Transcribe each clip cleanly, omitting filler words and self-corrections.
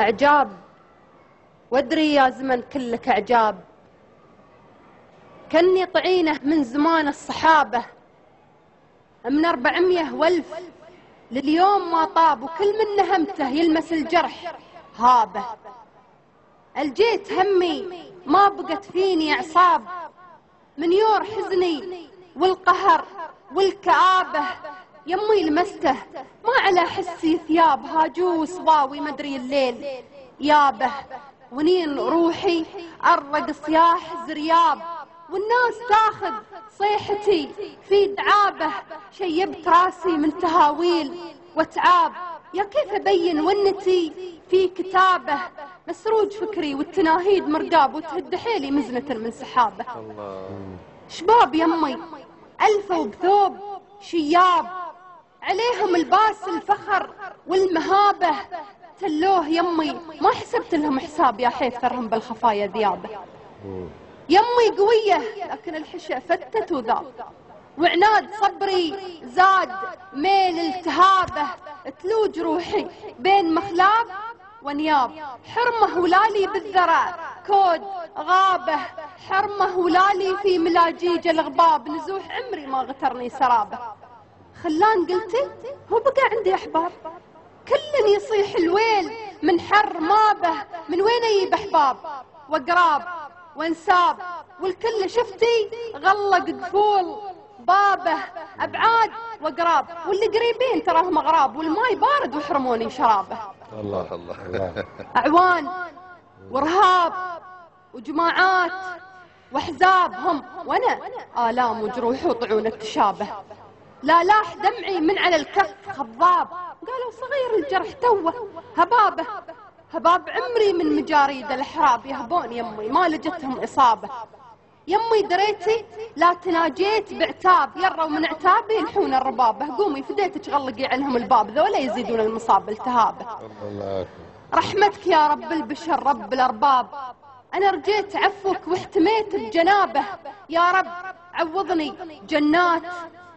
إعجاب، وادري يا زمن كلك إعجاب، كني طعينه من زمان الصحابة، من 400 والف لليوم ما طاب، وكل من نهمته يلمس الجرح هابه. الجيت همي ما بقت فيني أعصاب، من يور حزني والقهر والكآبة، يمي لمسته ما على حسي ثياب، هاجوس ضاوي مدري الليل يابه، ونين روحي أرق صياح زرياب، والناس تاخذ صيحتي في دعابه، شيبت راسي من تهاويل وتعاب، يا كيف أبين ونتي في كتابه، مسروج فكري والتناهيد مرقاب، وتهد حيلي مزنة من سحابه. شباب يمي ألفوا بثوب شياب، عليهم الباس الفخر والمهابة، تلوه يمي ما حسبت لهم حساب، يا حيث ثرهم بالخفايا ذيابه. يمي قوية لكن الحشا فتت وذاب، وعناد صبري زاد ميل التهابه، تلوج روحي بين مخلاب ونياب، حرمه ولالي بالذرع كود غابه، حرمه ولالي في ملاجيج الغباب، نزوح عمري ما غترني سرابه. خلان قلتي هو بقى عندي أحباب، كل يصيح الويل من حر مابه، من وين يجيب أحباب وقراب وانساب، والكل شفتي غلق قفول بابه، أبعاد وقراب، واللي قريبين تراهم أغراب، والماي بارد وحرموني شرابه. الله الله. أعوان ورهاب وجماعات وأحزاب هم، وأنا آلام وجروح وطعون التشابه، لا لاح دمعي من على الكف خضاب، قالوا صغير الجرح توه هبابه، هباب عمري من مجاريد الأحراب، يهبون يمي ما لجتهم إصابة. يمي دريتي لا تناجيت بعتاب، يروا من عتابي يلحون الربابة، قومي فديتك غلقي عنهم الباب، ذولا يزيدون المصاب التهابه. رحمتك يا رب البشر رب الأرباب، أنا رجيت عفوك واحتميت بجنابه، يا رب عوضني جنات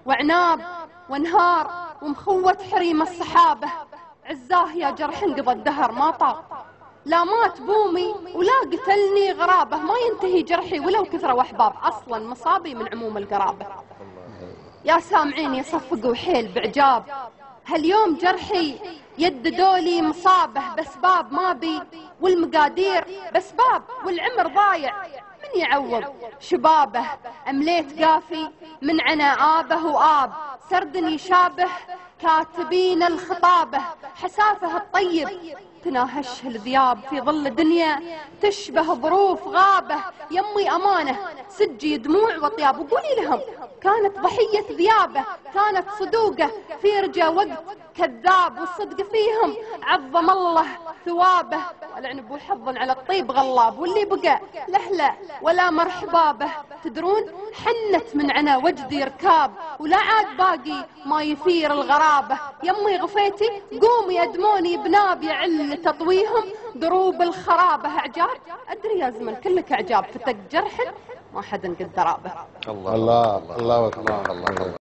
وعناب وانهار ومخوة حريم الصحابة، عزاه يا جرح انقضى الدهر ما طاق، لا مات بومي ولا قتلني غرابه، ما ينتهي جرحي ولو كثر واحباب، اصلا مصابي من عموم القرابه. يا سامعين يصفقوا حيل بعجاب، هاليوم جرحي يددولي مصابه، بسباب ما بي والمقادير بسباب، والعمر ضايع من يعوض شبابه، أمليت قافي من عناءابه وآب، سرد يشابه كاتبين الخطابة، حسافه الطيب تناهش الذياب، في ظل دنيا تشبه ظروف غابة، يمي أمانة سجي دموع وطياب، وقولي لهم كانت ضحية ذيابه، كانت صدوقه في رجا وقت كذاب، والصدق فيهم عظم الله ثوابه، والعنب وحظ على الطيب غلاب، واللي بقى لهلا ولا مرحبابه، تدرون حنت من عنا وجدي ركاب، ولا عاد باقي ما يثير الغرابة. يمي غفيتي قومي أدموني بناب يعل تطويهم دروب الخرابة، أعجاب أدري يا زمن كلك أعجاب، فتك جرح ما حدا قد درابه. الله الله الله الله.